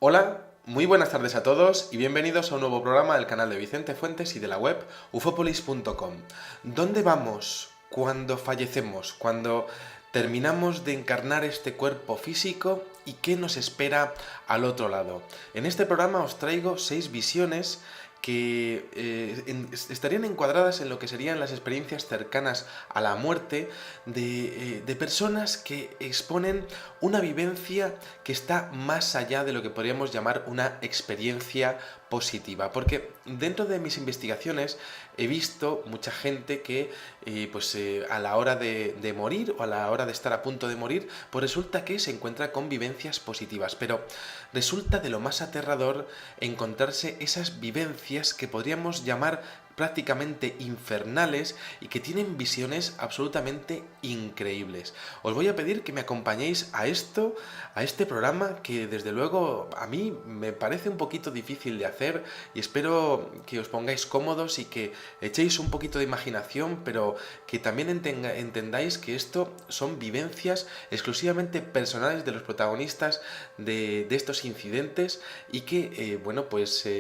Hola, muy buenas tardes a todos y bienvenidos a un nuevo programa del canal de Vicente Fuentes y de la web ufopolis.com. ¿Dónde vamos cuando fallecemos, cuando terminamos de encarnar este cuerpo físico y qué nos espera al otro lado? En este programa os traigo 6 visiones que estarían encuadradas en lo que serían las experiencias cercanas a la muerte de personas que exponen una vivencia que está más allá de lo que podríamos llamar una experiencia positiva. Porque dentro de mis investigaciones he visto mucha gente que a la hora de morir o a la hora de estar a punto de morir, pues resulta que se encuentra con vivencias positivas. Pero resulta de lo más aterrador encontrarse esas vivencias que podríamos llamar prácticamente infernales y que tienen visiones absolutamente increíbles. Os voy a pedir que me acompañéis a esto, a este programa que desde luego a mí me parece un poquito difícil de hacer y espero que os pongáis cómodos y que echéis un poquito de imaginación, pero que también entendáis que esto son vivencias exclusivamente personales de los protagonistas de estos incidentes y que,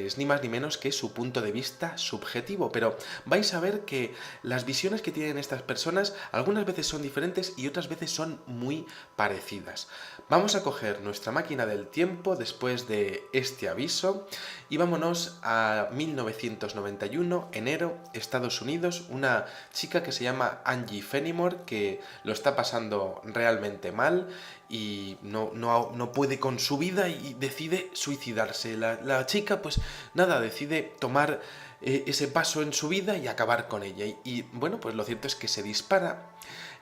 es ni más ni menos que su punto de vista subjetivo. Pero vais a ver que las visiones que tienen estas personas algunas veces son diferentes y otras veces son muy parecidas. Vamos a coger nuestra máquina del tiempo después de este aviso y vámonos a 1991, enero, Estados Unidos, una chica que se llama Angie Fenimore que lo está pasando realmente mal y no puede con su vida y decide suicidarse. La chica, pues nada, decide tomar ese paso en su vida y acabar con ella. Pues lo cierto es que se dispara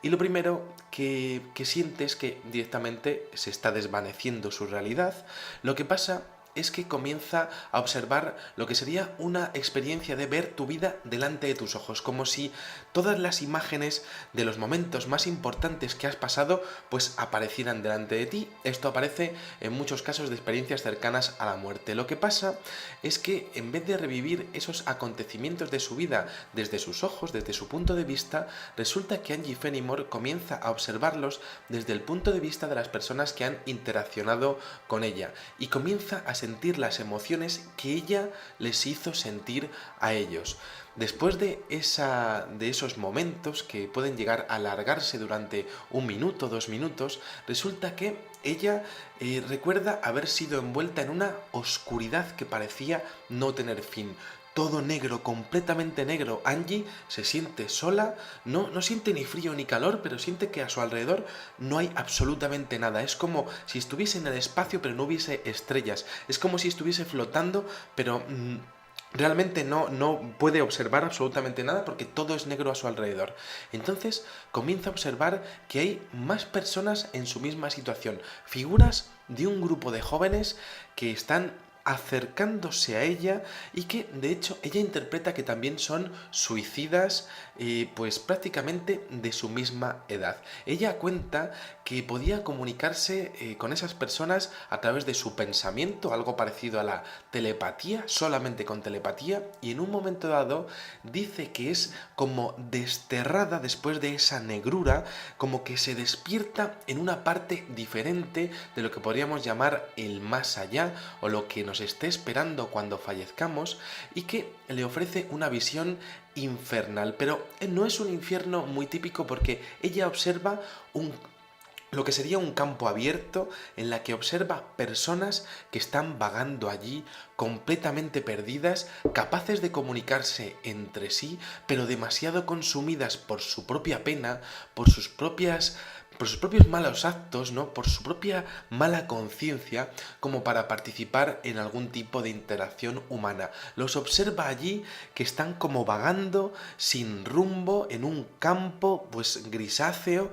y lo primero que siente es que directamente se está desvaneciendo su realidad. Lo que pasa es que comienza a observar lo que sería una experiencia de ver tu vida delante de tus ojos, como si todas las imágenes de los momentos más importantes que has pasado pues aparecieran delante de ti. Esto aparece en muchos casos de experiencias cercanas a la muerte. Lo que pasa es que en vez de revivir esos acontecimientos de su vida desde sus ojos, desde su punto de vista, resulta que Angie Fenimore comienza a observarlos desde el punto de vista de las personas que han interaccionado con ella y comienza a sentir las emociones que ella les hizo sentir a ellos. Después de esos momentos que pueden llegar a alargarse durante 1 minuto, 2 minutos, resulta que ella recuerda haber sido envuelta en una oscuridad que parecía no tener fin. Todo negro, completamente negro. Angie se siente sola, no siente ni frío ni calor, pero siente que a su alrededor no hay absolutamente nada. Es como si estuviese en el espacio pero no hubiese estrellas. Es como si estuviese flotando, pero realmente no puede observar absolutamente nada porque todo es negro a su alrededor. Entonces comienza a observar que hay más personas en su misma situación. Figuras de un grupo de jóvenes que están acercándose a ella y que de hecho ella interpreta que también son suicidas pues prácticamente de su misma edad. Ella cuenta que podía comunicarse con esas personas a través de su pensamiento, algo parecido a la telepatía, solamente con telepatía, y en un momento dado dice que es como desterrada después de esa negrura, como que se despierta en una parte diferente de lo que podríamos llamar el más allá o lo que nos esté esperando cuando fallezcamos y que le ofrece una visión infernal, pero no es un infierno muy típico porque ella observa lo que sería un campo abierto en la que observa personas que están vagando allí completamente perdidas, capaces de comunicarse entre sí, pero demasiado consumidas por su propia pena, por sus propios malos actos, ¿no? Por su propia mala conciencia, como para participar en algún tipo de interacción humana. Los observa allí que están como vagando sin rumbo en un campo pues grisáceo,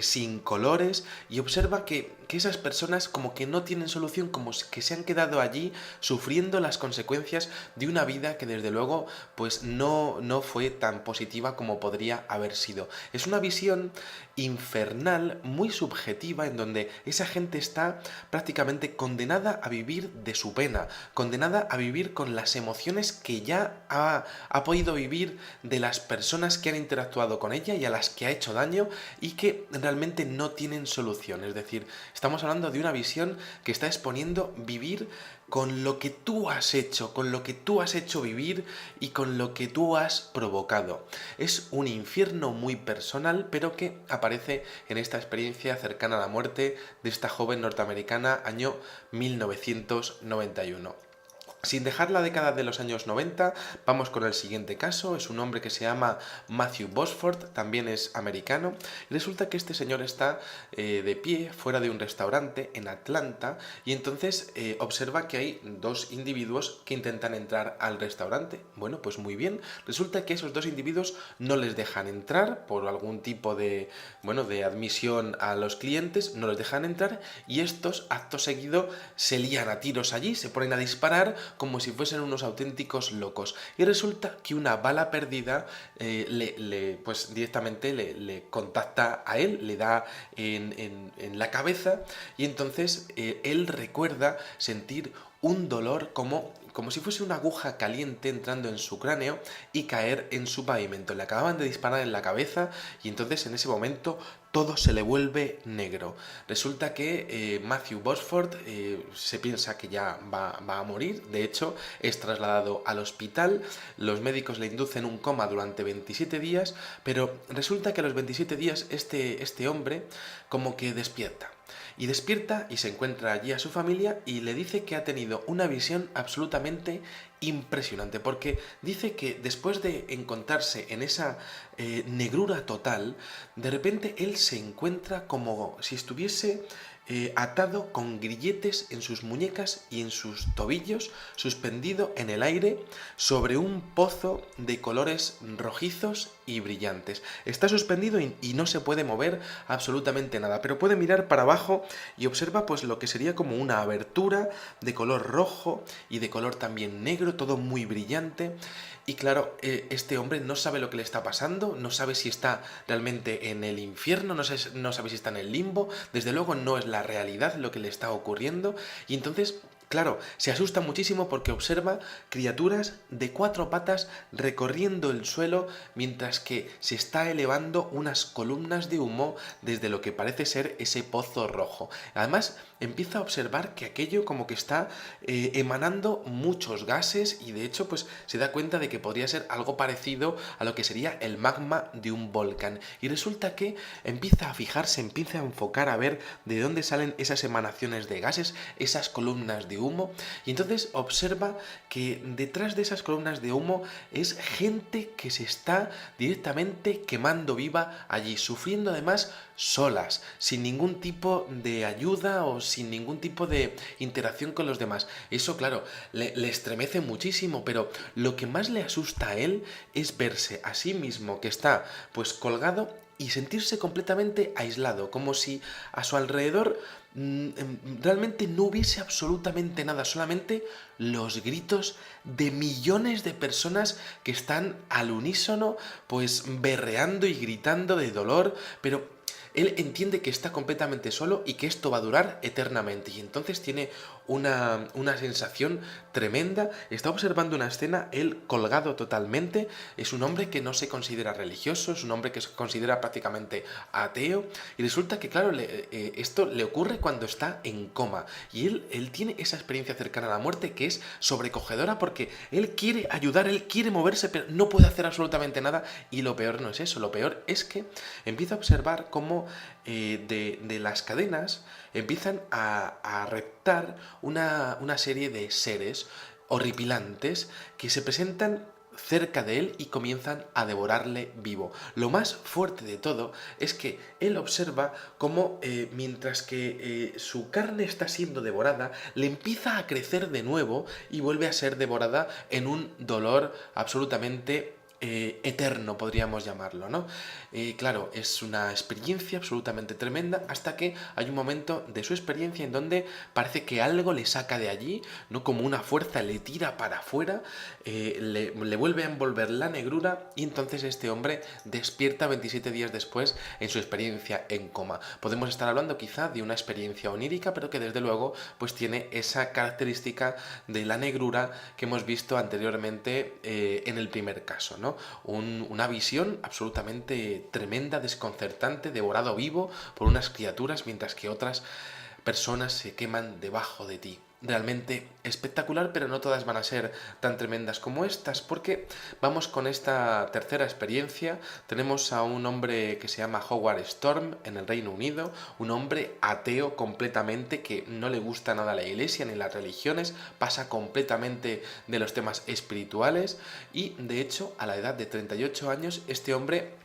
sin colores, y observa que esas personas como que no tienen solución, como que se han quedado allí sufriendo las consecuencias de una vida que desde luego pues no fue tan positiva como podría haber sido. Es una visión infernal, muy subjetiva, en donde esa gente está prácticamente condenada a vivir de su pena, condenada a vivir con las emociones que ya ha podido vivir de las personas que han interactuado con ella y a las que ha hecho daño y que realmente no tienen solución. Es decir, Estamos hablando de una visión que está exponiendo vivir con lo que tú has hecho, con lo que tú has hecho vivir y con lo que tú has provocado. Es un infierno muy personal, pero que aparece en esta experiencia cercana a la muerte de esta joven norteamericana, año 1991. Sin dejar la década de los años 90, vamos con el siguiente caso. Es un hombre que se llama Matthew Bosford, también es americano. Y resulta que este señor está de pie fuera de un restaurante en Atlanta y entonces observa que hay dos individuos que intentan entrar al restaurante. Bueno, pues muy bien. Resulta que esos dos individuos no les dejan entrar por algún tipo de, bueno, de admisión a los clientes, no les dejan entrar y estos, acto seguido, se lían a tiros allí, se ponen a disparar como si fuesen unos auténticos locos. Y resulta que una bala perdida pues directamente le contacta a él, le da en la cabeza y entonces él recuerda sentir un dolor como si fuese una aguja caliente entrando en su cráneo y caer en su pavimento. Le acababan de disparar en la cabeza y entonces en ese momento todo se le vuelve negro. Resulta que Matthew Bosford se piensa que ya va a morir, de hecho es trasladado al hospital, los médicos le inducen un coma durante 27 días, pero resulta que a los 27 días este hombre como que despierta. Y despierta y se encuentra allí a su familia y le dice que ha tenido una visión absolutamente impresionante, porque dice que después de encontrarse en esa negrura total, de repente él se encuentra como si estuviese atado con grilletes en sus muñecas y en sus tobillos, suspendido en el aire sobre un pozo de colores rojizos y brillantes. Está suspendido y no se puede mover absolutamente nada, pero puede mirar para abajo y observa pues lo que sería como una abertura de color rojo y de color también negro, todo muy brillante. Y claro, este hombre no sabe lo que le está pasando, no sabe si está realmente en el infierno, no sabe si está en el limbo, desde luego no es la realidad lo que le está ocurriendo, y entonces, claro, se asusta muchísimo porque observa criaturas de 4 patas recorriendo el suelo mientras que se está elevando unas columnas de humo desde lo que parece ser ese pozo rojo. Además, empieza a observar que aquello como que está emanando muchos gases y de hecho pues se da cuenta de que podría ser algo parecido a lo que sería el magma de un volcán. Y resulta que empieza a fijarse, empieza a enfocar a ver de dónde salen esas emanaciones de gases, esas columnas de humo, y entonces observa que detrás de esas columnas de humo es gente que se está directamente quemando viva allí, sufriendo además solas, sin ningún tipo de ayuda o sin ningún tipo de interacción con los demás. Eso, claro, le estremece muchísimo, pero lo que más le asusta a él es verse a sí mismo que está pues colgado y sentirse completamente aislado, como si a su alrededor realmente no hubiese absolutamente nada, solamente los gritos de millones de personas que están al unísono, pues berreando y gritando de dolor, pero él entiende que está completamente solo y que esto va a durar eternamente. Y entonces tiene una sensación tremenda. Está observando una escena, él colgado totalmente. Es un hombre que no se considera religioso, es un hombre que se considera prácticamente ateo. Y resulta que, claro, esto le ocurre cuando está en coma. Y él tiene esa experiencia cercana a la muerte que es sobrecogedora porque él quiere ayudar, él quiere moverse, pero no puede hacer absolutamente nada. Y lo peor no es eso, lo peor es que empieza a observar cómo de las cadenas empiezan a reptar una serie de seres horripilantes que se presentan cerca de él y comienzan a devorarle vivo. Lo más fuerte de todo es que él observa cómo mientras que su carne está siendo devorada, le empieza a crecer de nuevo y vuelve a ser devorada en un dolor absolutamente eterno, podríamos llamarlo, ¿no? Claro, es una experiencia absolutamente tremenda hasta que hay un momento de su experiencia en donde parece que algo le saca de allí, ¿no? Como una fuerza le tira para afuera, le vuelve a envolver la negrura y entonces este hombre despierta 27 días después en su experiencia en coma. Podemos estar hablando quizá de una experiencia onírica, pero que desde luego pues tiene esa característica de la negrura que hemos visto anteriormente en el primer caso, ¿no? Una visión absolutamente tremenda, desconcertante, devorado vivo por unas criaturas, mientras que otras personas se queman debajo de ti. Realmente espectacular, pero no todas van a ser tan tremendas como estas, porque vamos con esta tercera experiencia. Tenemos a un hombre que se llama Howard Storm en el Reino Unido, un hombre ateo completamente, que no le gusta nada la iglesia ni las religiones, pasa completamente de los temas espirituales y, de hecho, a la edad de 38 años, este hombre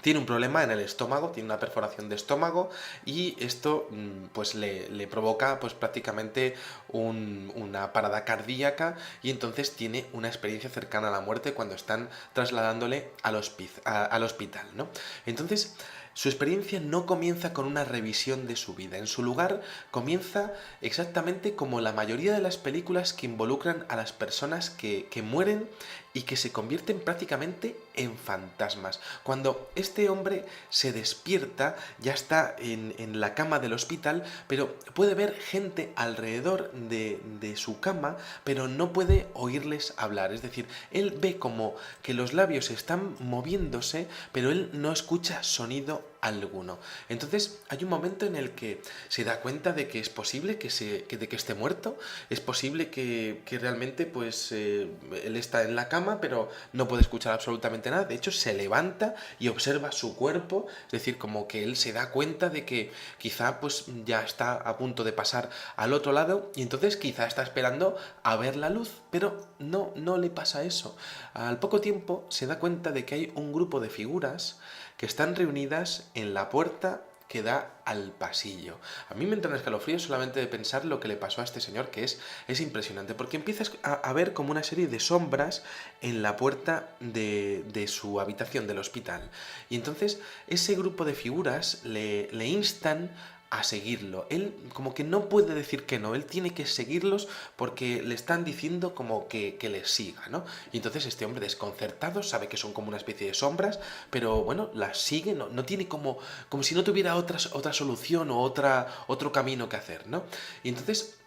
tiene un problema en el estómago, tiene una perforación de estómago y esto pues le provoca pues prácticamente una parada cardíaca y entonces tiene una experiencia cercana a la muerte cuando están trasladándole al hospital, ¿no? Entonces, su experiencia no comienza con una revisión de su vida. En su lugar, comienza exactamente como la mayoría de las películas que involucran a las personas que mueren y que se convierten prácticamente en fantasmas. Cuando este hombre se despierta, ya está en la cama del hospital, pero puede ver gente alrededor de su cama, pero no puede oírles hablar. Es decir, él ve como que los labios están moviéndose, pero él no escucha sonido alguno. Entonces hay un momento en el que se da cuenta de que es posible de que esté muerto, es posible que realmente pues él está en la cama pero no puede escuchar absolutamente nada. De hecho se levanta y observa su cuerpo, es decir, como que él se da cuenta de que quizá pues ya está a punto de pasar al otro lado y entonces quizá está esperando a ver la luz, pero no le pasa eso. Al poco tiempo se da cuenta de que hay un grupo de figuras que están reunidas en la puerta que da al pasillo. A mí me entran escalofríos solamente de pensar lo que le pasó a este señor, que es impresionante, porque empiezas a ver como una serie de sombras en la puerta de su habitación del hospital. Y entonces ese grupo de figuras le instan a seguirlo. Él como que no puede decir que no, él tiene que seguirlos porque le están diciendo como que les siga, ¿no? Y entonces este hombre desconcertado sabe que son como una especie de sombras, pero bueno, las sigue, no tiene como si no tuviera otra solución o otro camino que hacer, ¿no? Y entonces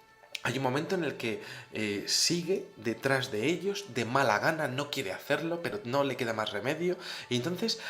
hay un momento en el que sigue detrás de ellos, de mala gana, no quiere hacerlo, pero no le queda más remedio. Y entonces,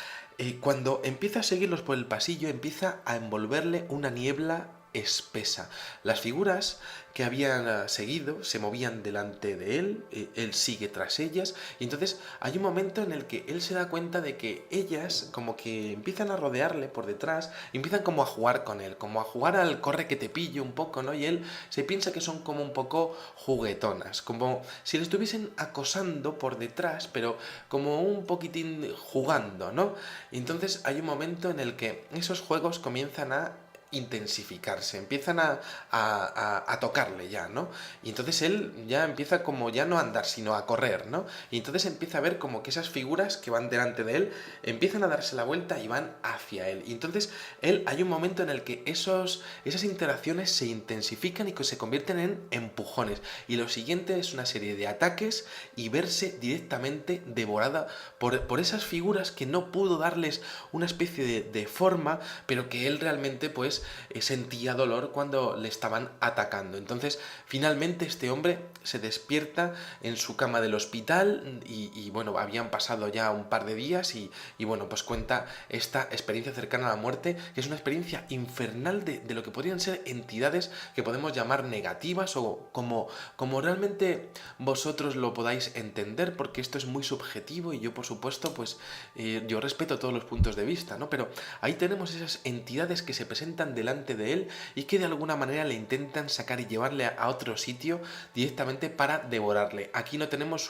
cuando empieza a seguirlos por el pasillo, empieza a envolverle una niebla espesa. Las figuras que habían seguido se movían delante de él sigue tras ellas, y entonces hay un momento en el que él se da cuenta de que ellas como que empiezan a rodearle por detrás, empiezan como a jugar con él, como a jugar al corre que te pillo un poco, ¿no? Y él se piensa que son como un poco juguetonas, como si le estuviesen acosando por detrás, pero como un poquitín jugando, ¿no? Y entonces hay un momento en el que esos juegos comienzan a intensificarse, empiezan a tocarle ya, ¿no? Y entonces él ya empieza como ya no a andar, sino a correr, ¿no? Y entonces empieza a ver como que esas figuras que van delante de él empiezan a darse la vuelta y van hacia él. Y entonces hay un momento en el que esas interacciones se intensifican y que se convierten en empujones. Y lo siguiente es una serie de ataques y verse directamente devorada por esas figuras que no pudo darles una especie de forma, pero que él realmente pues sentía dolor cuando le estaban atacando. Entonces finalmente este hombre se despierta en su cama del hospital y bueno, habían pasado ya un par de días y bueno, pues cuenta esta experiencia cercana a la muerte, que es una experiencia infernal de lo que podrían ser entidades que podemos llamar negativas o como realmente vosotros lo podáis entender, porque esto es muy subjetivo y yo por supuesto pues yo respeto todos los puntos de vista, ¿no? Pero ahí tenemos esas entidades que se presentan delante de él y que de alguna manera le intentan sacar y llevarle a otro sitio directamente para devorarle. Aquí no tenemos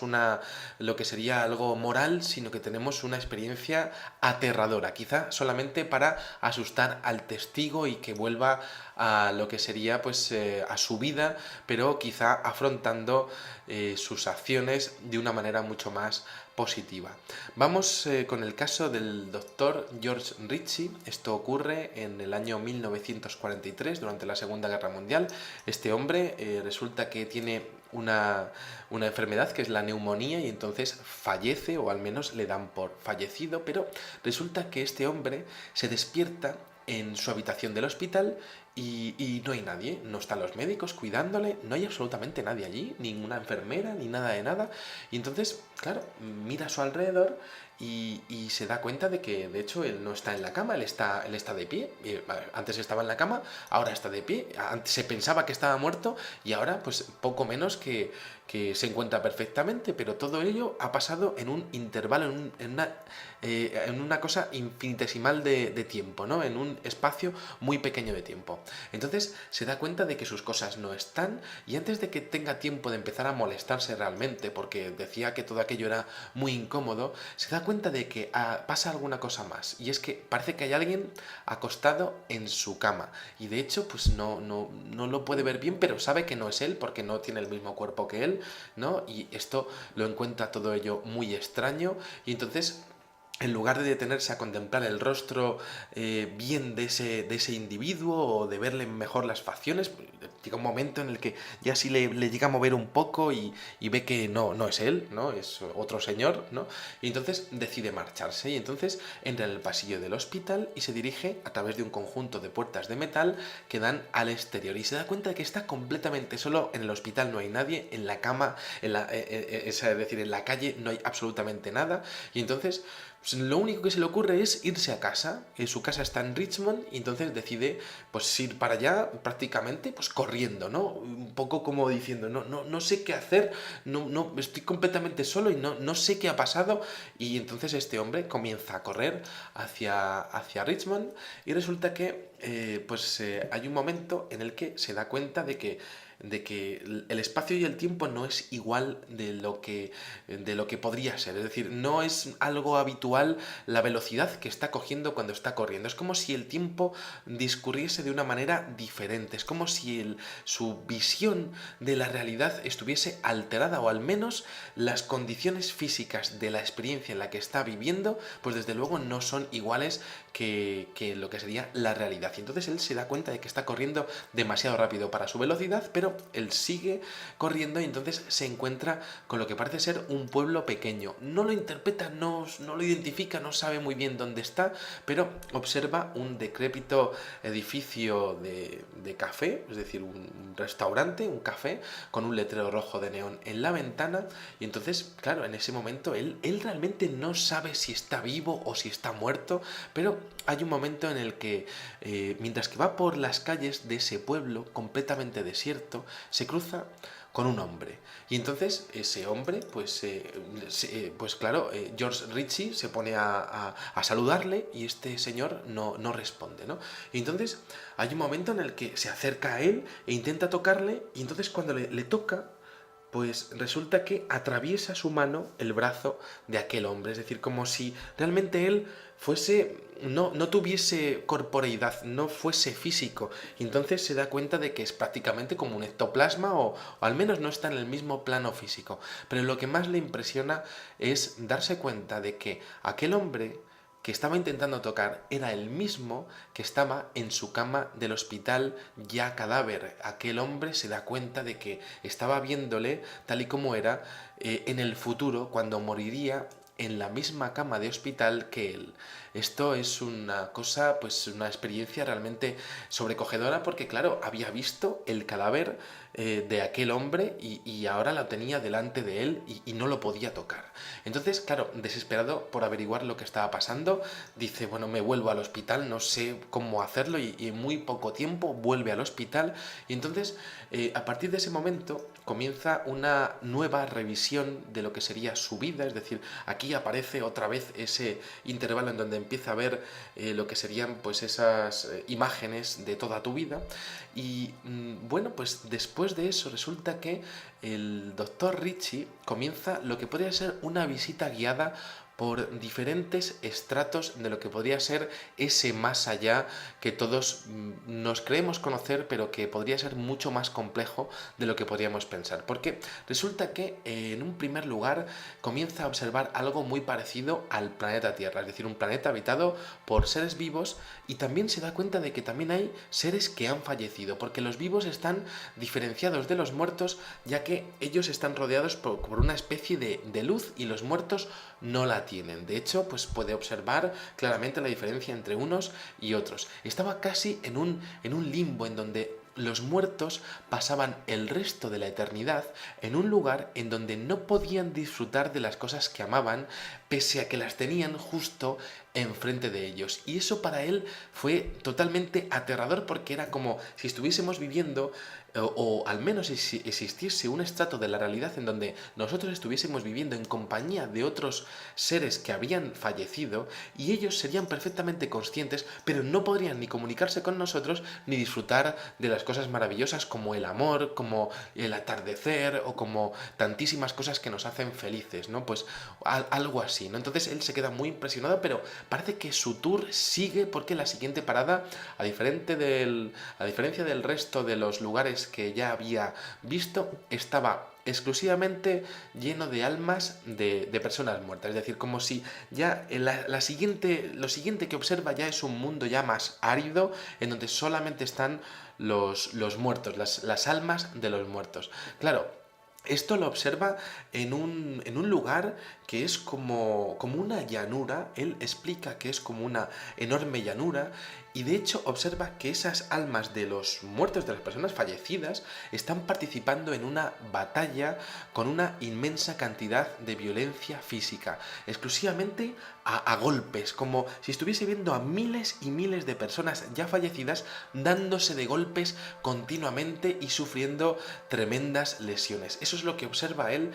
lo que sería algo moral, sino que tenemos una experiencia aterradora, quizá solamente para asustar al testigo y que vuelva a lo que sería pues a su vida, pero quizá afrontando sus acciones de una manera mucho más positiva. Vamos con el caso del doctor George Ritchie. Esto ocurre en el año 1943, durante la Segunda Guerra Mundial. Este hombre resulta que tiene una enfermedad que es la neumonía y entonces fallece, o al menos le dan por fallecido, pero resulta que este hombre se despierta en su habitación del hospital y no hay nadie, no están los médicos cuidándole, no hay absolutamente nadie allí, ninguna enfermera, ni nada de nada. Y entonces, claro, mira a su alrededor y se da cuenta de que de hecho él no está en la cama, él está de pie. Antes estaba en la cama, ahora está de pie. Antes se pensaba que estaba muerto y ahora pues poco menos que se encuentra perfectamente, pero todo ello ha pasado en un intervalo, en una cosa infinitesimal de tiempo, ¿no? En un espacio muy pequeño de tiempo. Entonces se da cuenta de que sus cosas no están, y antes de que tenga tiempo de empezar a molestarse realmente, porque decía que todo aquello era muy incómodo, se da cuenta de que pasa alguna cosa más, y es que parece que hay alguien acostado en su cama, y de hecho pues no lo puede ver bien, pero sabe que no es él porque no tiene el mismo cuerpo que él, ¿no? Y esto lo encuentra todo ello muy extraño, y entonces en lugar de detenerse a contemplar el rostro bien de ese individuo o de verle mejor las facciones, llega un momento en el que ya sí le llega a mover un poco y ve que no es él, ¿no? Es otro señor, ¿no? Y entonces decide marcharse, y entonces entra en el pasillo del hospital y se dirige a través de un conjunto de puertas de metal que dan al exterior, y se da cuenta de que está completamente solo. En el hospital no hay nadie, en la cama, es decir, en la calle no hay absolutamente nada, y entonces pues lo único que se le ocurre es irse a casa. Su casa está en Richmond, y entonces decide pues ir para allá prácticamente pues corriendo, ¿no? Un poco como diciendo, no sé qué hacer, estoy completamente solo y no sé qué ha pasado. Y entonces este hombre comienza a correr hacia Richmond, y resulta que hay un momento en el que se da cuenta de que el espacio y el tiempo no es igual de lo que podría ser. Es decir, no es algo habitual la velocidad que está cogiendo cuando está corriendo. Es como si el tiempo discurriese de una manera diferente. Es como si su visión de la realidad estuviese alterada, o al menos las condiciones físicas de la experiencia en la que está viviendo, pues desde luego no son iguales que lo que sería la realidad. Y entonces él se da cuenta de que está corriendo demasiado rápido para su velocidad, pero él sigue corriendo, y entonces se encuentra con lo que parece ser un pueblo pequeño. No lo interpreta, no lo identifica, no sabe muy bien dónde está, pero observa un decrépito edificio de café, es decir, un restaurante, un café, con un letrero rojo de neón en la ventana. Y entonces, claro, en ese momento él realmente no sabe si está vivo o si está muerto, pero hay un momento en el que, mientras que va por las calles de ese pueblo completamente desierto, se cruza con un hombre. Y entonces ese hombre, pues claro, George Ritchie se pone a saludarle, y este señor no responde, ¿no? Y entonces hay un momento en el que se acerca a él e intenta tocarle, y entonces cuando le toca, pues resulta que atraviesa su mano el brazo de aquel hombre. Es decir, como si realmente él no tuviese corporeidad, no fuese físico. Y entonces se da cuenta de que es prácticamente como un ectoplasma, o al menos no está en el mismo plano físico. Pero lo que más le impresiona es darse cuenta de que aquel hombre que estaba intentando tocar era el mismo que estaba en su cama del hospital ya cadáver. Aquel hombre se da cuenta de que estaba viéndole tal y como era en el futuro, cuando moriría en la misma cama de hospital que él. Esto es una cosa, pues una experiencia realmente sobrecogedora, porque claro, había visto el cadáver de aquel hombre, y ahora lo tenía delante de él, y no lo podía tocar. Entonces, claro, desesperado por averiguar lo que estaba pasando, dice, bueno, me vuelvo al hospital, no sé cómo hacerlo, y en muy poco tiempo vuelve al hospital. Y entonces, a partir de ese momento, comienza una nueva revisión de lo que sería su vida. Es decir, aquí aparece otra vez ese intervalo en donde empieza a ver lo que serían pues esas imágenes de toda tu vida. Y bueno, pues después de eso resulta que el doctor Ritchie comienza lo que podría ser una visita guiada por diferentes estratos de lo que podría ser ese más allá que todos nos creemos conocer, pero que podría ser mucho más complejo de lo que podríamos pensar. Porque resulta que en un primer lugar comienza a observar algo muy parecido al planeta Tierra, es decir, un planeta habitado por seres vivos, y también se da cuenta de que también hay seres que han fallecido, porque los vivos están diferenciados de los muertos, ya que ellos están rodeados por una especie de luz, y los muertos no la tienen. De hecho, pues puede observar claramente la diferencia entre unos y otros. Estaba casi en un limbo en donde los muertos pasaban el resto de la eternidad en un lugar en donde no podían disfrutar de las cosas que amaban, pese a que las tenían justo enfrente de ellos. Y eso para él fue totalmente aterrador, porque era como si estuviésemos viviendo, o al menos si existiese un estrato de la realidad en donde nosotros estuviésemos viviendo en compañía de otros seres que habían fallecido, y ellos serían perfectamente conscientes, pero no podrían ni comunicarse con nosotros ni disfrutar de las cosas maravillosas como el amor, como el atardecer o como tantísimas cosas que nos hacen felices, ¿no? Pues algo así, ¿no? Entonces él se queda muy impresionado, pero parece que su tour sigue, porque la siguiente parada, a diferencia del resto de los lugares que ya había visto, estaba exclusivamente lleno de almas de personas muertas. Es decir, como si ya lo siguiente que observa ya es un mundo ya más árido, en donde solamente están los muertos, las almas de los muertos. Claro, esto lo observa en un lugar que es como una llanura. Él explica que es como una enorme llanura, y de hecho observa que esas almas de los muertos, de las personas fallecidas, están participando en una batalla con una inmensa cantidad de violencia física, exclusivamente a golpes, como si estuviese viendo a miles y miles de personas ya fallecidas dándose de golpes continuamente y sufriendo tremendas lesiones. Eso es lo que observa él,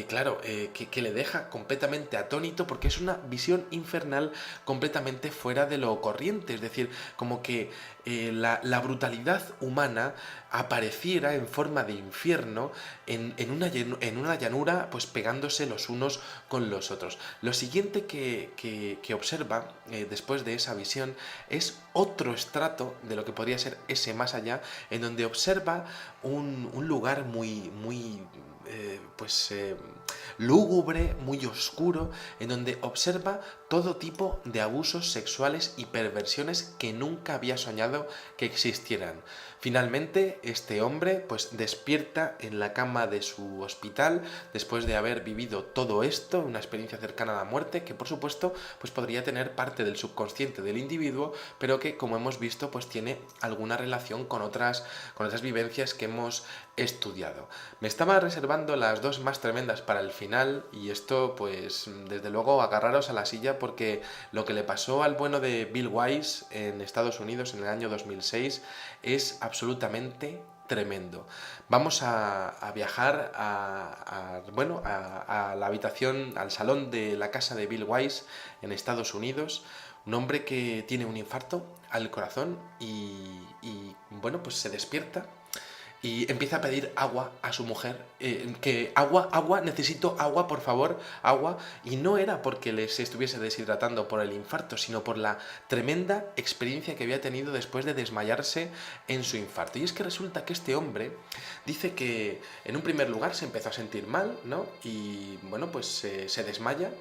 claro, que le deja completamente atónito, porque es una visión infernal completamente fuera de lo corriente. Es decir, como que la brutalidad humana apareciera en forma de infierno en una llanura, pues pegándose los unos con los otros. Lo siguiente que observa después de esa visión es otro estrato de lo que podría ser ese más allá, en donde observa un lugar muy lúgubre, muy oscuro, en donde observa todo tipo de abusos sexuales y perversiones que nunca había soñado que existieran. Finalmente, este hombre pues despierta en la cama de su hospital después de haber vivido todo esto, una experiencia cercana a la muerte, que por supuesto pues podría tener parte del subconsciente del individuo, pero que, como hemos visto, pues tiene alguna relación con otras vivencias que hemos estudiado. Me estaba reservando las dos más tremendas para el final, y esto pues desde luego agarraros a la silla, porque lo que le pasó al bueno de Bill Wise en Estados Unidos en el año 2006 es absolutamente tremendo. Vamos a viajar a la habitación, al salón de la casa de Bill Wise en Estados Unidos. Un hombre que tiene un infarto al corazón y bueno, pues se despierta y empieza a pedir agua a su mujer, que agua, necesito agua, por favor, agua. Y no era porque se estuviese deshidratando por el infarto, sino por la tremenda experiencia que había tenido después de desmayarse en su infarto. Y es que resulta que este hombre dice que en un primer lugar se empezó a sentir mal, ¿no? Y bueno, pues se desmaya,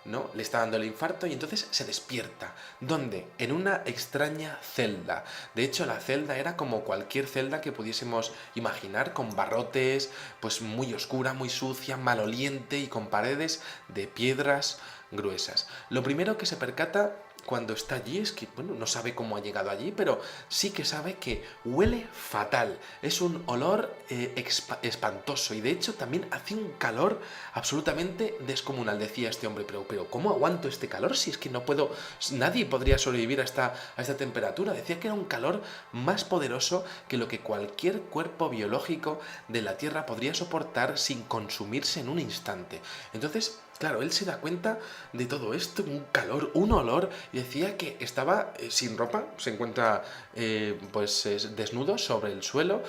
¿no? Le está dando el infarto y entonces se despierta. ¿Dónde? En una extraña celda. De hecho, la celda era como cualquier celda que pudiésemos imaginar, con barrotes, pues muy oscura, muy sucia, maloliente y con paredes de piedras gruesas. Lo primero que se percata cuando está allí es que, bueno, no sabe cómo ha llegado allí, pero sí que sabe que huele fatal. Es un olor espantoso, y de hecho también hace un calor absolutamente descomunal. Decía este hombre, pero ¿cómo aguanto este calor si es que no puedo, nadie podría sobrevivir a esta temperatura? Decía que era un calor más poderoso que lo que cualquier cuerpo biológico de la Tierra podría soportar sin consumirse en un instante. Entonces, claro, él se da cuenta de todo esto, un calor, un olor, y decía que estaba sin ropa, se encuentra desnudo sobre el suelo,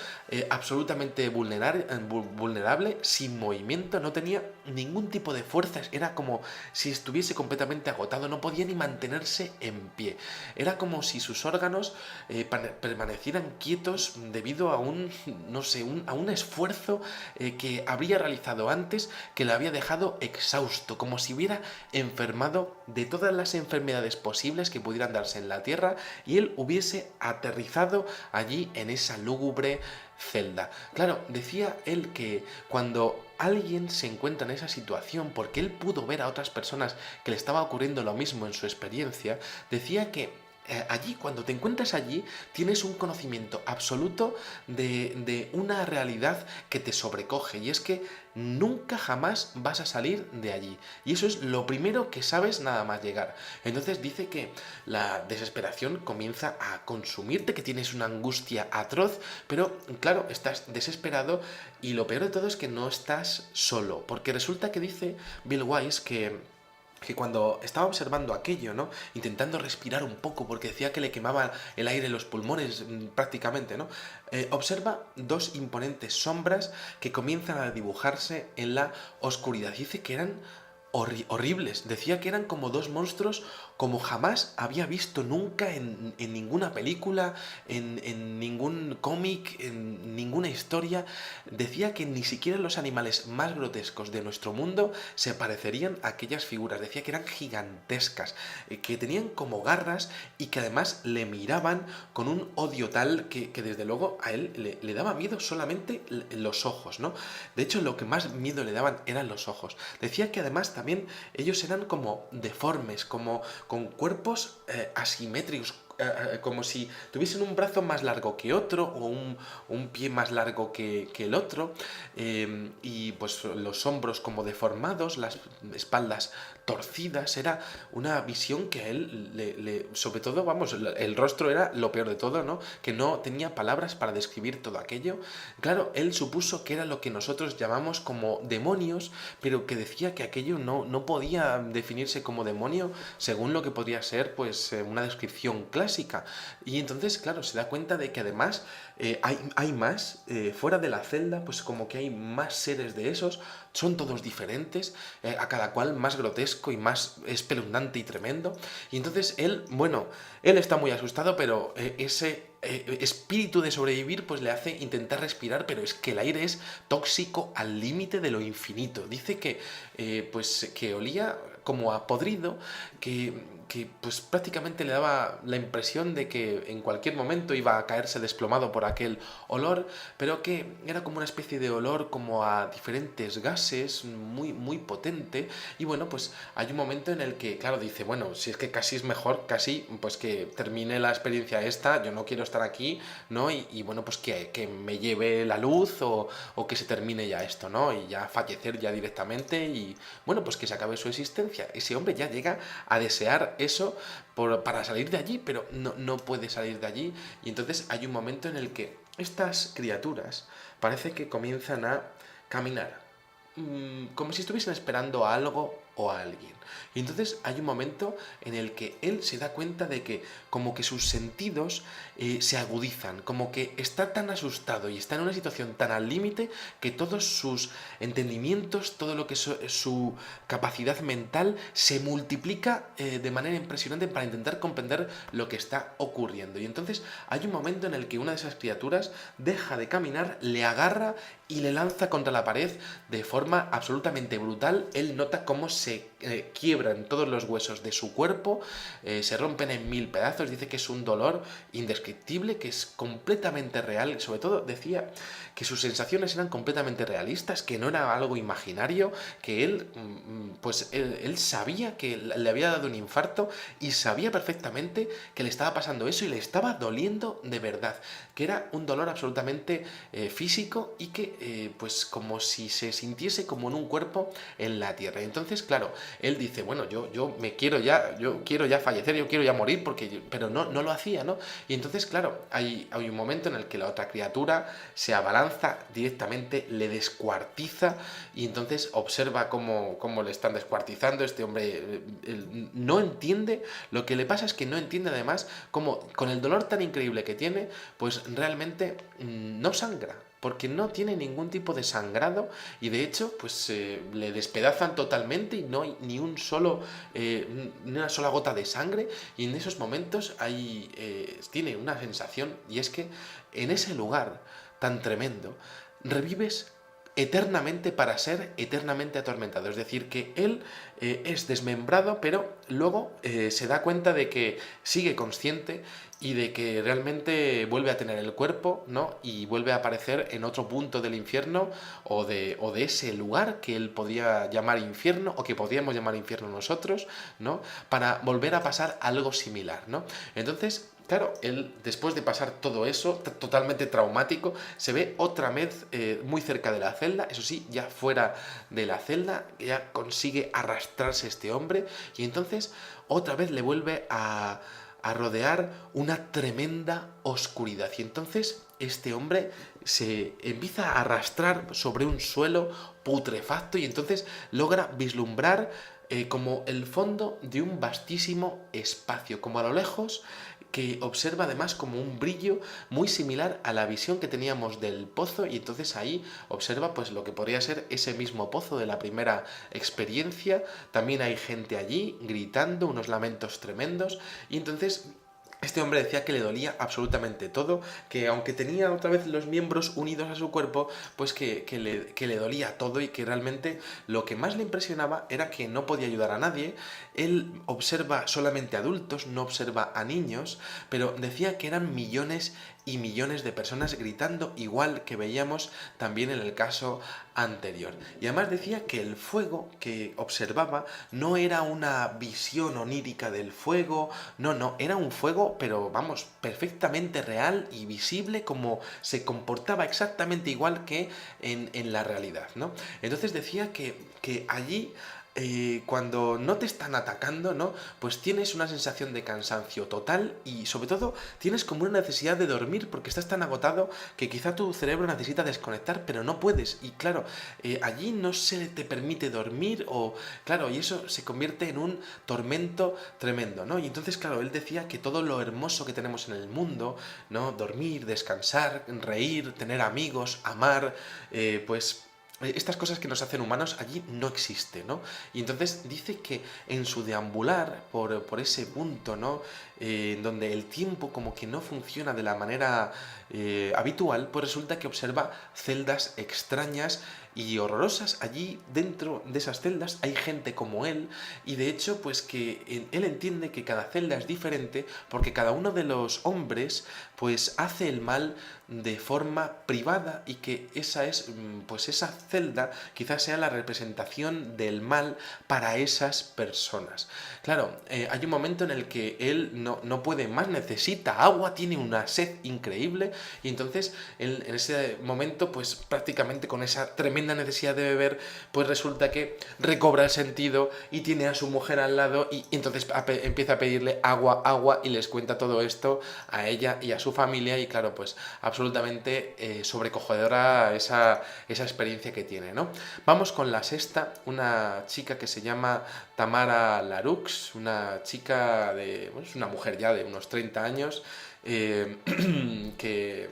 absolutamente vulnerable, sin movimiento, no tenía ningún tipo de fuerzas, era como si estuviese completamente agotado, no podía ni mantenerse en pie. Era como si sus órganos permanecieran quietos debido a a un esfuerzo que habría realizado antes, que le había dejado exhausto, como si hubiera enfermado de todas las enfermedades posibles que pudieran darse en la Tierra, y él hubiese aterrizado allí en esa lúgubre celda. Claro, decía él que cuando alguien se encuentra en esa situación, porque él pudo ver a otras personas que le estaba ocurriendo lo mismo en su experiencia, decía que allí, cuando te encuentras allí, tienes un conocimiento absoluto de una realidad que te sobrecoge, y es que nunca jamás vas a salir de allí. Y eso es lo primero que sabes nada más llegar. Entonces dice que la desesperación comienza a consumirte, que tienes una angustia atroz, pero claro, estás desesperado y lo peor de todo es que no estás solo, porque resulta que dice Bill Wise que cuando estaba observando aquello, ¿no? Intentando respirar un poco, porque decía que le quemaba el aire en los pulmones prácticamente, ¿no? Observa dos imponentes sombras que comienzan a dibujarse en la oscuridad. Dice que eran horribles. Decía que eran como dos monstruos como jamás había visto nunca en ninguna película, en ningún cómic, en ninguna historia. Decía que ni siquiera los animales más grotescos de nuestro mundo se parecerían a aquellas figuras. Decía que eran gigantescas, que tenían como garras y que además le miraban con un odio tal que desde luego a él le daba miedo solamente los ojos, ¿no? De hecho, lo que más miedo le daban eran los ojos. Decía que además también ellos eran como deformes, como con cuerpos asimétricos, como si tuviesen un brazo más largo que otro o un pie más largo que el otro, y pues los hombros como deformados, las espaldas torcidas. Era una visión que a él sobre todo, vamos, el rostro era lo peor de todo, ¿no? Que no tenía palabras para describir todo aquello. Claro, él supuso que era lo que nosotros llamamos como demonios, pero que decía que aquello no podía definirse como demonio según lo que podría ser pues una descripción clásica. Y entonces, claro, se da cuenta de que además hay más, fuera de la celda, pues como que hay más seres de esos, son todos diferentes, a cada cual más grotesco y más espeluznante y tremendo. Y entonces él, bueno, él está muy asustado, pero ese espíritu de sobrevivir pues le hace intentar respirar, pero es que el aire es tóxico al límite de lo infinito. Dice pues que olía como a podrido, que pues prácticamente le daba la impresión de que en cualquier momento iba a caerse desplomado por aquel olor, pero que era como una especie de olor como a diferentes gases, muy potente. Y bueno, pues hay un momento en el que, claro, dice, bueno, si es que casi es mejor, casi, pues que termine la experiencia esta, yo no quiero estar aquí, ¿no? Y bueno, pues que me lleve la luz o que se termine ya esto, ¿no? Y ya fallecer ya directamente y, bueno, pues que se acabe su existencia. Ese hombre ya llega a desear eso para salir de allí, pero no puede salir de allí. Y entonces hay un momento en el que estas criaturas parece que comienzan a caminar, como si estuviesen esperando a algo o a alguien. Y entonces hay un momento en el que él se da cuenta de que como que sus sentidos se agudizan, como que está tan asustado y está en una situación tan al límite que todos sus entendimientos, todo lo que es su capacidad mental se multiplica de manera impresionante para intentar comprender lo que está ocurriendo. Y entonces hay un momento en el que una de esas criaturas deja de caminar, le agarra y le lanza contra la pared de forma absolutamente brutal. Él nota cómo se quiebran todos los huesos de su cuerpo, se rompen en mil pedazos. Dice que es un dolor indescriptible, que es completamente real. Sobre todo decía que sus sensaciones eran completamente realistas, que no era algo imaginario, que él, pues él sabía que le había dado un infarto y sabía perfectamente que le estaba pasando eso y le estaba doliendo de verdad, que era un dolor absolutamente físico y que pues como si se sintiese como en un cuerpo en la tierra. Entonces, claro, él dice, bueno, yo quiero ya fallecer, yo quiero ya morir, pero no lo hacía, ¿no? Y entonces, claro, hay un momento en el que la otra criatura se abalanza directamente, le descuartiza y entonces observa cómo le están descuartizando. Este hombre no entiende, lo que le pasa es que no entiende además cómo con el dolor tan increíble que tiene, pues realmente no sangra, porque no tiene ningún tipo de sangrado y de hecho pues le despedazan totalmente y no hay ni ni una sola gota de sangre. Y en esos momentos tiene una sensación, y es que en ese lugar tan tremendo revives eternamente para ser eternamente atormentado. Es decir, que él es desmembrado, pero luego se da cuenta de que sigue consciente y de que realmente vuelve a tener el cuerpo, ¿no? Y vuelve a aparecer en otro punto del infierno o de ese lugar que él podía llamar infierno o que podíamos llamar infierno nosotros, ¿no? Para volver a pasar algo similar, ¿no? Entonces, claro, él, después de pasar todo eso, totalmente traumático, se ve otra vez muy cerca de la celda, eso sí, ya fuera de la celda, ya consigue arrastrarse este hombre y entonces otra vez le vuelve a rodear una tremenda oscuridad. Y entonces este hombre se empieza a arrastrar sobre un suelo putrefacto y entonces logra vislumbrar como el fondo de un vastísimo espacio, como a lo lejos, que observa además como un brillo muy similar a la visión que teníamos del pozo y entonces ahí observa pues lo que podría ser ese mismo pozo de la primera experiencia. También hay gente allí gritando, unos lamentos tremendos y entonces este hombre decía que le dolía absolutamente todo, que aunque tenía otra vez los miembros unidos a su cuerpo, pues que le dolía todo y que realmente lo que más le impresionaba era que no podía ayudar a nadie. Él observa solamente adultos, no observa a niños, pero decía que eran millones y millones de personas gritando igual que veíamos también en el caso anterior. Y además decía que el fuego que observaba no era una visión onírica del fuego, no, era un fuego, pero vamos, perfectamente real y visible como se comportaba exactamente igual que en la realidad, ¿no? Entonces decía que allí cuando no te están atacando, ¿no? Pues tienes una sensación de cansancio total y sobre todo tienes como una necesidad de dormir porque estás tan agotado que quizá tu cerebro necesita desconectar, pero no puedes. Y claro, allí no se te permite dormir o, claro, y eso se convierte en un tormento tremendo, ¿no? Y entonces, claro, él decía que todo lo hermoso que tenemos en el mundo, ¿no? Dormir, descansar, reír, tener amigos, amar, pues estas cosas que nos hacen humanos allí no existen, ¿no? Y entonces dice que en su deambular por ese punto, ¿no? Donde el tiempo como que no funciona de la manera habitual, pues resulta que observa celdas extrañas y horrorosas. Allí dentro de esas celdas hay gente como él y de hecho pues que él entiende que cada celda es diferente porque cada uno de los hombres pues hace el mal de forma privada y que esa es pues esa celda quizás sea la representación del mal para esas personas. Claro, hay un momento en el que él no puede más, necesita agua, tiene una sed increíble y entonces él, en ese momento pues prácticamente con esa tremenda necesidad de beber pues resulta que recobra el sentido y tiene a su mujer al lado y entonces empieza a pedirle agua, agua y les cuenta todo esto a ella y a su familia y claro pues absolutamente sobrecogedora esa experiencia que tiene, ¿no? Vamos con la sexta, una chica que se llama Tamara Larux, una chica de, bueno, es una mujer ya de unos 30 años que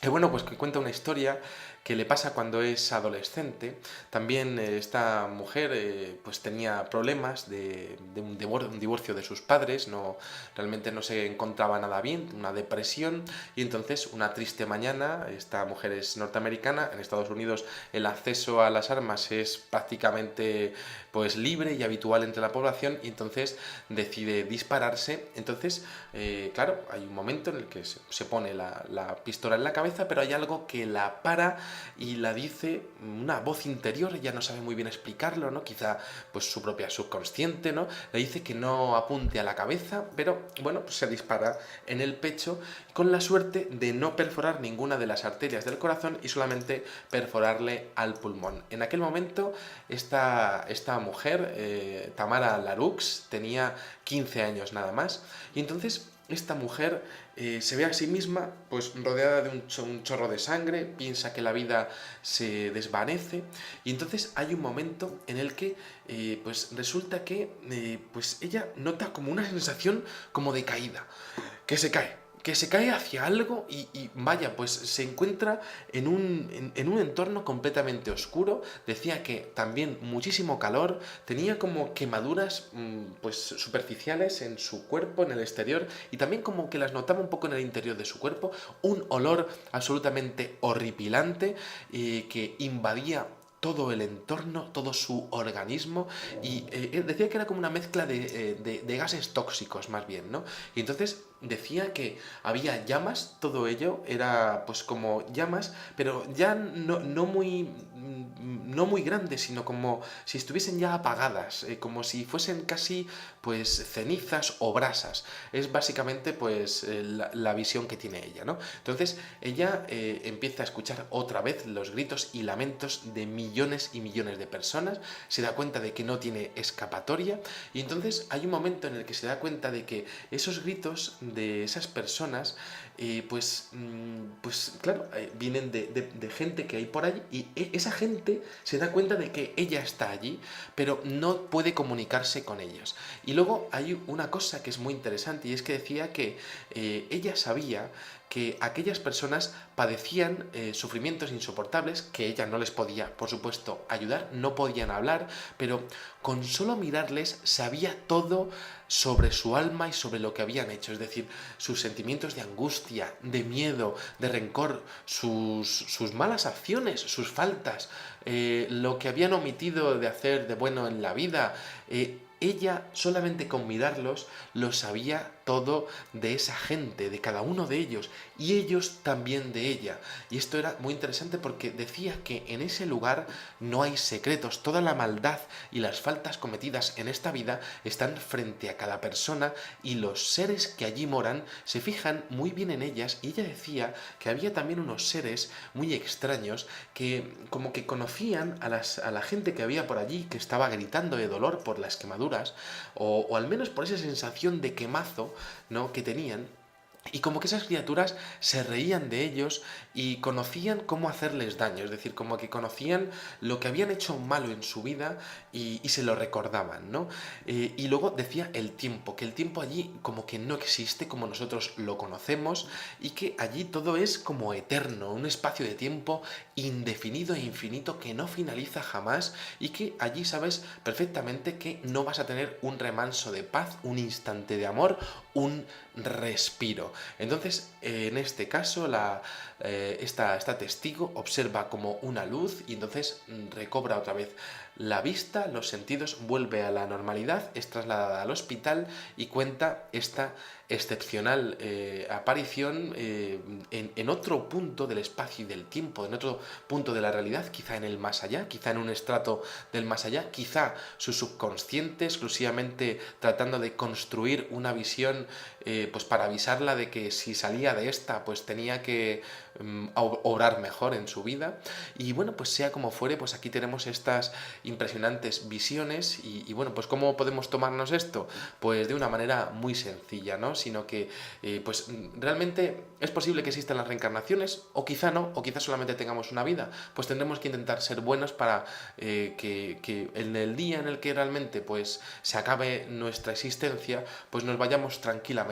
bueno, pues que cuenta una historia que le pasa cuando es adolescente. También esta mujer pues tenía problemas de un divorcio de sus padres, realmente no se encontraba nada bien, una depresión y entonces una triste mañana, esta mujer es norteamericana, en Estados Unidos el acceso a las armas es prácticamente pues libre y habitual entre la población y entonces decide dispararse. Entonces, claro, hay un momento en el que se pone la pistola en la cabeza, pero hay algo que la para y la dice una voz interior, ella no sabe muy bien explicarlo, ¿no? Quizá pues su propia subconsciente, ¿no? Le dice que no apunte a la cabeza, pero bueno, pues se dispara en el pecho con la suerte de no perforar ninguna de las arterias del corazón y solamente perforarle al pulmón. En aquel momento esta mujer, Tamara Larux, tenía 15 años nada más y entonces esta mujer se ve a sí misma pues rodeada de un chorro de sangre, piensa que la vida se desvanece y entonces hay un momento en el que pues resulta que pues ella nota como una sensación como de caída, que se cae. que se cae hacia algo y vaya, pues se encuentra en un entorno completamente oscuro. Decía que también muchísimo calor, tenía como quemaduras pues superficiales en su cuerpo, en el exterior, y también como que las notaba un poco en el interior de su cuerpo, un olor absolutamente horripilante que invadía todo el entorno, todo su organismo, y decía que era como una mezcla de gases tóxicos más bien, ¿no? Y entonces decía que había llamas, todo ello era pues como llamas, pero ya no muy grandes, sino como si estuviesen ya apagadas, como si fuesen casi pues cenizas o brasas. Es básicamente pues la visión que tiene ella, ¿no? Entonces ella empieza a escuchar otra vez los gritos y lamentos de millones y millones de personas, se da cuenta de que no tiene escapatoria, y entonces hay un momento en el que se da cuenta de que esos gritos de esas personas pues claro, vienen de gente que hay por allí, y esa gente se da cuenta de que ella está allí, pero no puede comunicarse con ellos. Y luego hay una cosa que es muy interesante, y es que decía que ella sabía que aquellas personas padecían sufrimientos insoportables, que ella no les podía, por supuesto, ayudar, no podían hablar, pero con solo mirarles sabía todo sobre su alma y sobre lo que habían hecho, es decir, sus sentimientos de angustia, de miedo, de rencor, sus malas acciones, sus faltas, lo que habían omitido de hacer de bueno en la vida. Ella solamente con mirarlos lo sabía todo de esa gente, de cada uno de ellos, y ellos también de ella. Y esto era muy interesante porque decía que en ese lugar no hay secretos, toda la maldad y las faltas cometidas en esta vida están frente a cada persona, y los seres que allí moran se fijan muy bien en ellas. Y ella decía que había también unos seres muy extraños que como que conocían a la gente que había por allí, que estaba gritando de dolor por las quemaduras, o al menos por esa sensación de quemazo, ¿no?, que tenían. Y como que esas criaturas se reían de ellos y conocían cómo hacerles daño, es decir, como que conocían lo que habían hecho malo en su vida, y se lo recordaban, ¿no? Y luego decía el tiempo, que el tiempo allí como que no existe como nosotros lo conocemos, y que allí todo es como eterno, un espacio de tiempo indefinido e infinito que no finaliza jamás, y que allí sabes perfectamente que no vas a tener un remanso de paz, un instante de amor, un respiro. Entonces, en este caso, esta testigo observa como una luz, y entonces recobra otra vez la vista, los sentidos, vuelve a la normalidad, es trasladada al hospital y cuenta esta excepcional aparición en otro punto del espacio y del tiempo, en otro punto de la realidad, quizá en el más allá, quizá en un estrato del más allá, quizá su subconsciente exclusivamente tratando de construir una visión pues para avisarla de que si salía de esta pues tenía que obrar mejor en su vida. Y bueno, pues sea como fuere, pues aquí tenemos estas impresionantes visiones, y bueno, pues ¿cómo podemos tomarnos esto? Pues de una manera muy sencilla, ¿no? Sino que pues realmente es posible que existan las reencarnaciones, o quizá no, o quizá solamente tengamos una vida. Pues tendremos que intentar ser buenos para que en el día en el que realmente pues se acabe nuestra existencia, pues nos vayamos tranquilamente.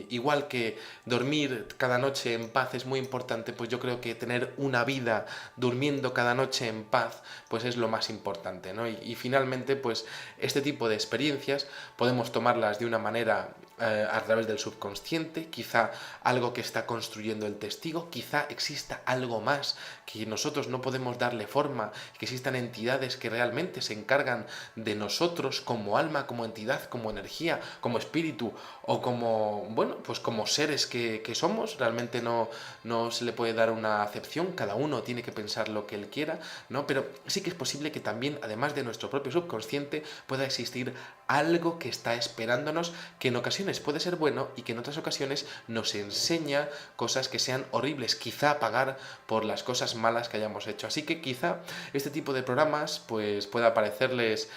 Igual que dormir cada noche en paz es muy importante, pues yo creo que tener una vida durmiendo cada noche en paz pues es lo más importante, ¿no? Y finalmente pues este tipo de experiencias podemos tomarlas de una manera a través del subconsciente, quizá algo que está construyendo el testigo, quizá exista algo más que nosotros no podemos darle forma, que existan entidades que realmente se encargan de nosotros como alma, como entidad, como energía, como espíritu, o como, bueno, pues como seres que somos. Realmente no se le puede dar una acepción, cada uno tiene que pensar lo que él quiera, ¿no? Pero sí que es posible que también, además de nuestro propio subconsciente, pueda existir algo que está esperándonos, que en ocasiones puede ser bueno y que en otras ocasiones nos enseña cosas que sean horribles, quizá pagar por las cosas malas que hayamos hecho. Así que quizá este tipo de programas pues pueda parecerles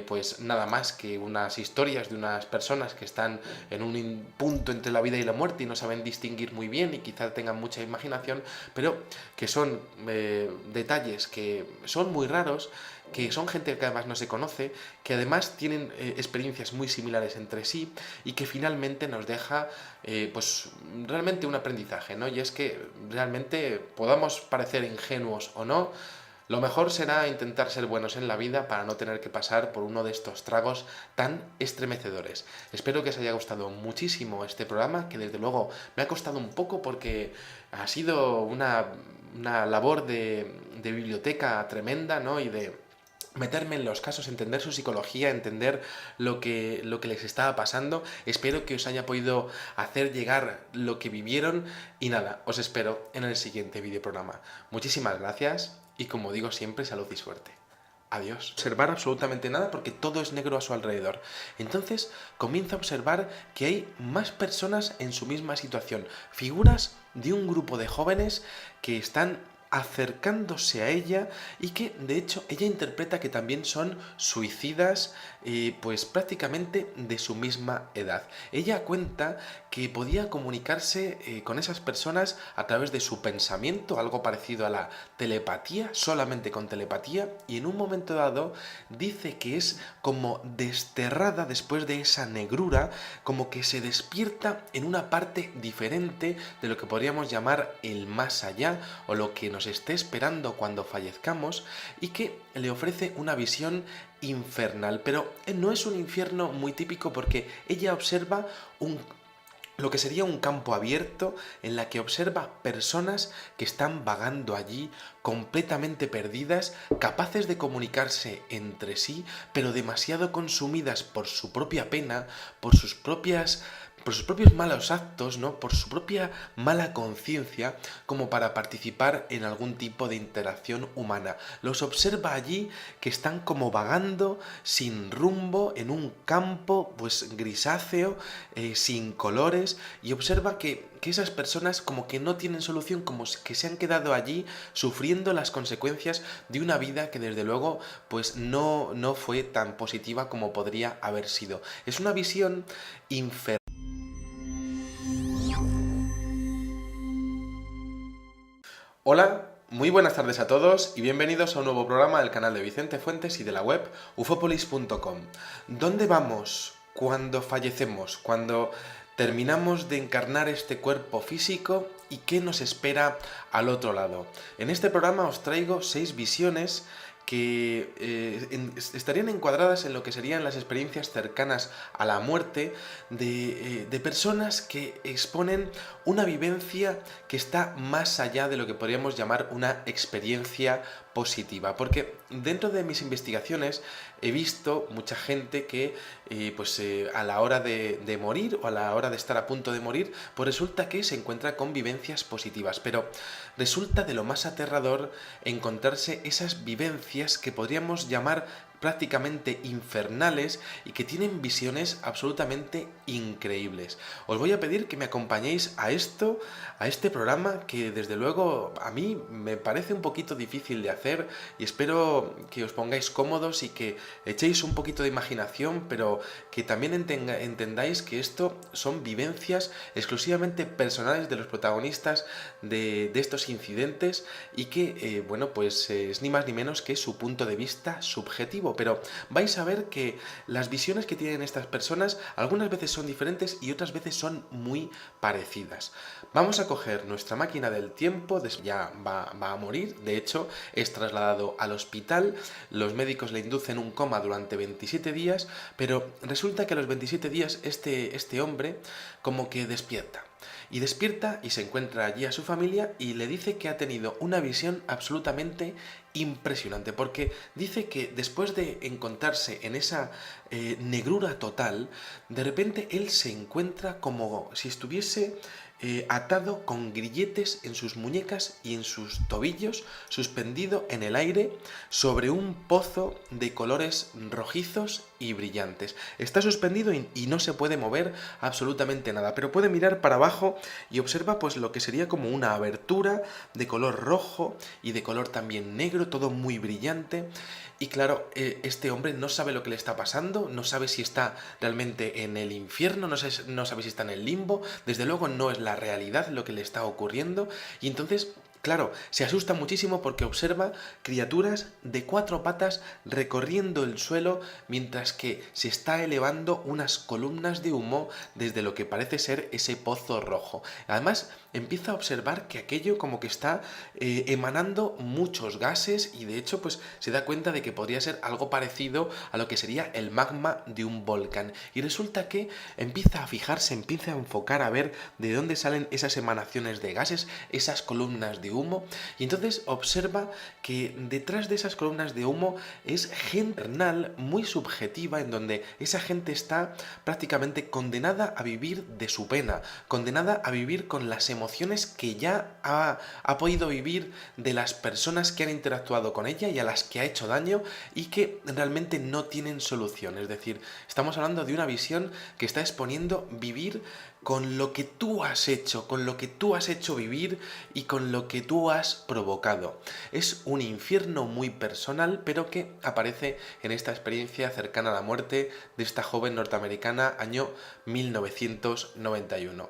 pues nada más que unas historias de unas personas que están en un punto entre la vida y la muerte y no saben distinguir muy bien, y quizá tengan mucha imaginación, pero que son detalles que son muy raros que son gente que además no se conoce, que además tienen experiencias muy similares entre sí y que finalmente nos deja pues realmente un aprendizaje, ¿no? Y es que realmente podamos parecer ingenuos o no, lo mejor será intentar ser buenos en la vida para no tener que pasar por uno de estos tragos tan estremecedores. Espero que os haya gustado muchísimo este programa, que desde luego me ha costado un poco porque ha sido una labor de biblioteca tremenda, ¿no? Y de meterme en los casos, entender su psicología, entender lo que les estaba pasando. Espero que os haya podido hacer llegar lo que vivieron y nada, os espero en el siguiente videoprograma. Muchísimas gracias y como digo siempre, salud y suerte. Adiós. Observar absolutamente nada porque todo es negro a su alrededor. Entonces comienza a observar que hay más personas en su misma situación. Figuras de un grupo de jóvenes que están acercándose a ella y que de hecho ella interpreta que también son suicidas pues prácticamente de su misma edad. Ella cuenta que podía comunicarse con esas personas a través de su pensamiento, algo parecido a la telepatía, solamente con telepatía, y en un momento dado dice que es como desterrada después de esa negrura, como que se despierta en una parte diferente de lo que podríamos llamar el más allá o lo que nos esté esperando cuando fallezcamos, y que le ofrece una visión infernal, pero no es un infierno muy típico porque ella observa lo que sería un campo abierto en la que observa personas que están vagando allí completamente perdidas, capaces de comunicarse entre sí, pero demasiado consumidas por su propia pena, por sus propios malos actos, ¿no? Por su propia mala conciencia, como para participar en algún tipo de interacción humana. Los observa allí que están como vagando sin rumbo en un campo pues grisáceo, sin colores, y observa que esas personas como que no tienen solución, como que se han quedado allí sufriendo las consecuencias de una vida que desde luego pues no fue tan positiva como podría haber sido. Es una visión infernal. Hola, muy buenas tardes a todos y bienvenidos a un nuevo programa del canal de Vicente Fuentes y de la web ufopolis.com. ¿Dónde vamos cuando fallecemos, cuando terminamos de encarnar este cuerpo físico y qué nos espera al otro lado? En este programa os traigo 6 visiones que estarían encuadradas en lo que serían las experiencias cercanas a la muerte de personas que exponen una vivencia que está más allá de lo que podríamos llamar una experiencia positiva, porque dentro de mis investigaciones he visto mucha gente que a la hora de morir o a la hora de estar a punto de morir, pues resulta que se encuentra con vivencias positivas, pero resulta de lo más aterrador encontrarse esas vivencias que podríamos llamar prácticamente infernales y que tienen visiones absolutamente increíbles. Os voy a pedir que me acompañéis a este programa que desde luego a mí me parece un poquito difícil de hacer, y espero que os pongáis cómodos y que echéis un poquito de imaginación, pero que también entendáis que esto son vivencias exclusivamente personales de los protagonistas de estos incidentes y que, es ni más ni menos que su punto de vista subjetivo. Pero vais a ver que las visiones que tienen estas personas algunas veces son diferentes y otras veces son muy parecidas. Vamos a coger nuestra máquina del tiempo, ya va a morir, de hecho es trasladado al hospital, los médicos le inducen un coma durante 27 días, pero resulta que a los 27 días este hombre como que despierta. Y despierta y se encuentra allí a su familia y le dice que ha tenido una visión absolutamente impresionante, porque dice que después de encontrarse en esa negrura total, de repente él se encuentra como si estuviese atado con grilletes en sus muñecas y en sus tobillos, suspendido en el aire sobre un pozo de colores rojizos y brillantes. Está suspendido y no se puede mover absolutamente nada, pero puede mirar para abajo y observa pues lo que sería como una abertura de color rojo y de color también negro, todo muy brillante. Y claro, este hombre no sabe lo que le está pasando, no sabe si está realmente en el infierno, no sabe si está en el limbo, desde luego no es la realidad lo que le está ocurriendo, y entonces Claro, se asusta muchísimo porque observa criaturas de cuatro patas recorriendo el suelo mientras que se está elevando unas columnas de humo desde lo que parece ser ese pozo rojo. Además, empieza a observar que aquello como que está emanando muchos gases y de hecho pues se da cuenta de que podría ser algo parecido a lo que sería el magma de un volcán. Y resulta que empieza a fijarse, empieza a enfocar a ver de dónde salen esas emanaciones de gases, esas columnas de humo, y entonces observa que detrás de esas columnas de humo es gente infernal, muy subjetiva, en donde esa gente está prácticamente condenada a vivir de su pena, condenada a vivir con las emociones que ya ha podido vivir de las personas que han interactuado con ella y a las que ha hecho daño y que realmente no tienen solución. Es decir, estamos hablando de una visión que está exponiendo vivir con lo que tú has hecho, con lo que tú has hecho vivir y con lo que tú has provocado. Es un infierno muy personal, pero que aparece en esta experiencia cercana a la muerte de esta joven norteamericana, año 1991.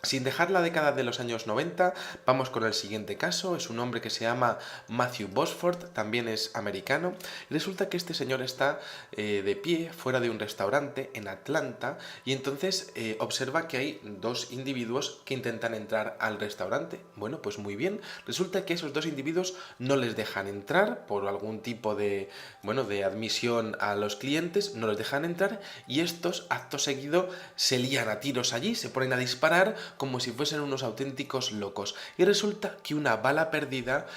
Sin dejar la década de los años 90, vamos con el siguiente caso. Es un hombre que se llama Matthew Bosford, también es americano. Resulta que este señor está de pie fuera de un restaurante en Atlanta y entonces observa que hay dos individuos que intentan entrar al restaurante. Bueno, pues muy bien. Resulta que esos dos individuos no les dejan entrar por algún tipo de, bueno, de admisión a los clientes, no les dejan entrar y estos, acto seguido, se lían a tiros allí, se ponen a disparar como si fuesen unos auténticos locos. Y resulta que una bala perdida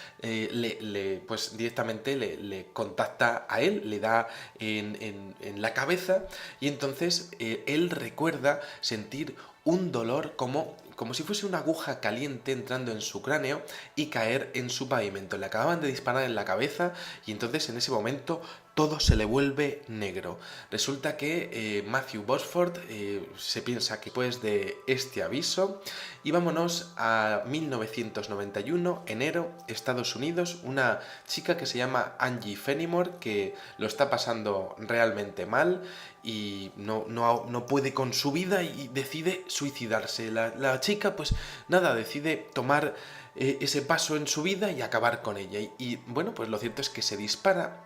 pues directamente le contacta a él, le da en la cabeza y entonces él recuerda sentir un dolor como si fuese una aguja caliente entrando en su cráneo y caer en su pavimento. Le acababan de disparar en la cabeza y entonces en ese momento todo se le vuelve negro. Resulta que Matthew Bosford se piensa que después de este aviso, y vámonos a 1991, enero, Estados Unidos, una chica que se llama Angie Fenimore, que lo está pasando realmente mal y no puede con su vida y decide suicidarse. La chica, pues nada, decide tomar ese paso en su vida y acabar con ella. Y bueno, pues lo cierto es que se dispara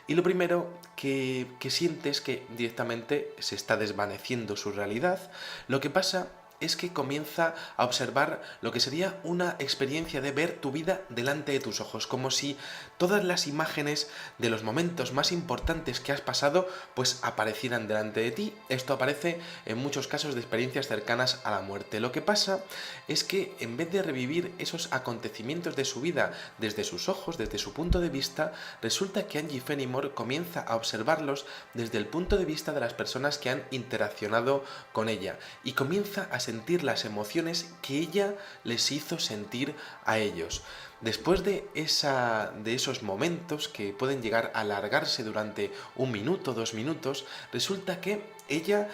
y lo primero que siente es que directamente se está desvaneciendo su realidad. Lo que pasa es que comienza a observar lo que sería una experiencia de ver tu vida delante de tus ojos, como si todas las imágenes de los momentos más importantes que has pasado pues aparecieran delante de ti. Esto aparece en muchos casos de experiencias cercanas a la muerte. Lo que pasa es que en vez de revivir esos acontecimientos de su vida desde sus ojos, desde su punto de vista, resulta que Angie Fenimore comienza a observarlos desde el punto de vista de las personas que han interaccionado con ella y comienza a sentir las emociones que ella les hizo sentir a ellos. Después de esos momentos que pueden llegar a alargarse durante 1 minuto, 2 minutos, resulta que ella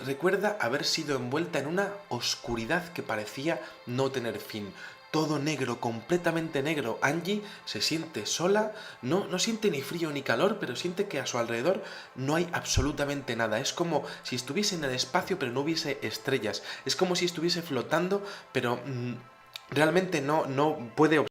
recuerda haber sido envuelta en una oscuridad que parecía no tener fin. Todo negro, completamente negro. Angie se siente sola, no siente ni frío ni calor, pero siente que a su alrededor no hay absolutamente nada. Es como si estuviese en el espacio pero no hubiese estrellas. Es como si estuviese flotando, pero realmente no puede